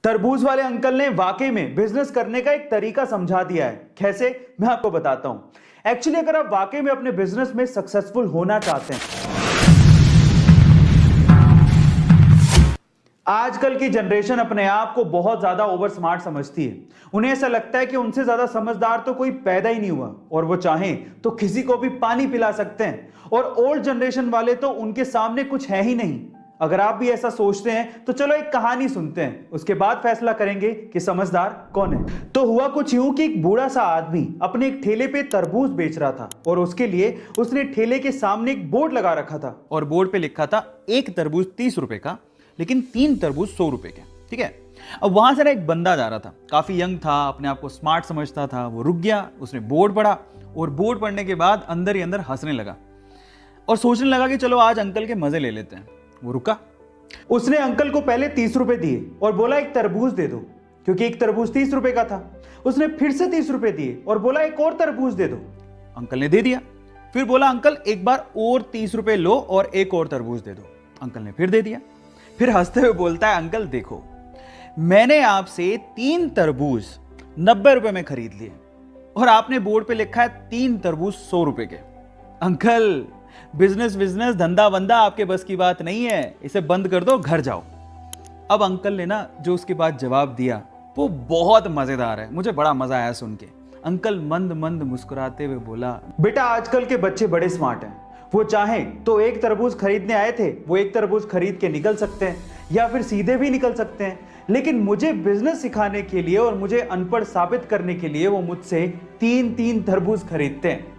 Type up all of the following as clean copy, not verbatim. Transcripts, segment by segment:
तरबूज वाले अंकल ने वाकई में बिजनेस करने का एक तरीका समझा दिया है। कैसे, मैं आपको बताता हूं। एक्चुअली अगर आप वाकई में अपने बिजनेस में सक्सेसफुल होना चाहते हैं, आजकल की जनरेशन अपने आप को बहुत ज्यादा ओवर स्मार्ट समझती है। उन्हें ऐसा लगता है कि उनसे ज्यादा समझदार तो कोई पैदा ही नहीं हुआ और वो चाहें तो किसी को भी पानी पिला सकते हैं, और ओल्ड जनरेशन वाले तो उनके सामने कुछ है ही नहीं। अगर आप भी ऐसा सोचते हैं तो चलो एक कहानी सुनते हैं, उसके बाद फैसला करेंगे कि समझदार कौन है। तो हुआ कुछ यूं कि एक बूढ़ा सा आदमी अपने एक ठेले पे तरबूज बेच रहा था, और उसके लिए उसने ठेले के सामने एक बोर्ड लगा रखा था, और बोर्ड पे लिखा था एक तरबूज 30 रुपए का, लेकिन 3 तरबूज 100 रुपए के। ठीक है। अब वहां से ना एक बंदा जा रहा था, काफी यंग था, अपने आप को स्मार्ट समझता था। वो रुक गया, उसने बोर्ड पढ़ा, और बोर्ड पढ़ने के बाद अंदर ही अंदर हंसने लगा और सोचने लगा कि चलो आज अंकल के मजे ले लेते हैं। वो रुका, उसने अंकल को पहले 30 रुपए दिए और बोला एक तरबूज दे दो, क्योंकि एक तरबूज 30 रुपए का था। उसने फिर से 30 रुपए दिए और बोला एक और तरबूज दे दो। अंकल ने दे दिया। फिर बोला अंकल एक बार और 30 रुपए लो और एक और तरबूज दे दो। अंकल ने फिर दे दिया। फिर हंसते हुए बोलता है अंकल देखो, मैंने आपसे 3 तरबूज 90 रुपए में खरीद लिए और आपने बोर्ड पे लिखा है 3 तरबूज 100 रुपए के। अंकल बिजनेस धंधा वंदा आपके बस की बात नहीं है, इसे बंद कर दो, घर जाओ। अब अंकल ने ना जो उसके बाद जवाब दिया वो बहुत मजेदार है, मुझे बड़ा मजा आया सुन के। अंकल मंद मंद मुस्कुराते हुए बोला, बेटा आजकल के बच्चे बड़े स्मार्ट हैं, वो चाहें तो एक तरबूज खरीदने आए थे, वो एक तरबूज खरीद के निकल सकते हैं या फिर सीधे भी निकल सकते हैं, लेकिन मुझे बिजनेस सिखाने के लिए और मुझे अनपढ़ साबित करने के लिए वो मुझसे 3 तरबूज खरीदते हैं।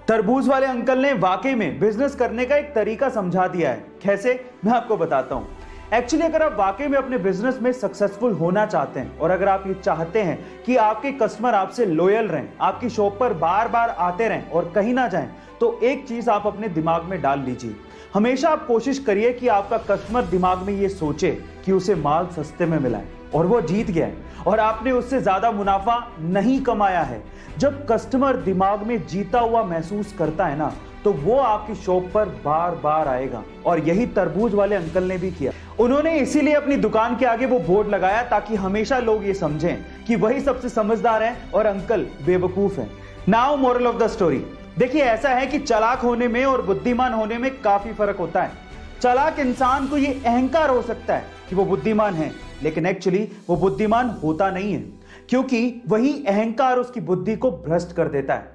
तरबूज वाले अंकल ने वाकई में बिजनेस करने का एक तरीका समझा दिया है। कैसे, मैं आपको बताता हूं। एक्चुअली अगर आप वाकई में अपने बिजनेस में सक्सेसफुल होना चाहते हैं, और अगर आप ये चाहते हैं कि आपके कस्टमर आपसे लॉयल रहें, आपकी शॉप पर बार बार आते रहें और कहीं ना जाएं, तो एक चीज आप अपने दिमाग में डाल लीजिए। हमेशा आप कोशिश करिए कि आपका कस्टमर दिमाग में ये सोचे कि उसे माल सस्ते में मिला है और वो जीत गया है और आपने उससे ज्यादा मुनाफा नहीं कमाया है। जब कस्टमर दिमाग में जीता हुआ महसूस करता है ना, तो वो आपकी शॉप पर बार बार आएगा, और यही तरबूज वाले अंकल ने भी किया। उन्होंने इसीलिए अपनी दुकान के आगे वो बोर्ड लगाया ताकि हमेशा लोग ये समझें कि वही सबसे समझदार हैं और अंकल बेवकूफ हैं। Now moral of the story, देखिए ऐसा है कि चालाक होने में और बुद्धिमान होने में काफी फर्क होता है। चालाक इंसान को ये अहंकार हो सकता है कि वो बुद्धिमान है, लेकिन एक्चुअली वो बुद्धिमान होता नहीं है, क्योंकि वही अहंकार उसकी बुद्धि को भ्रष्ट कर देता है।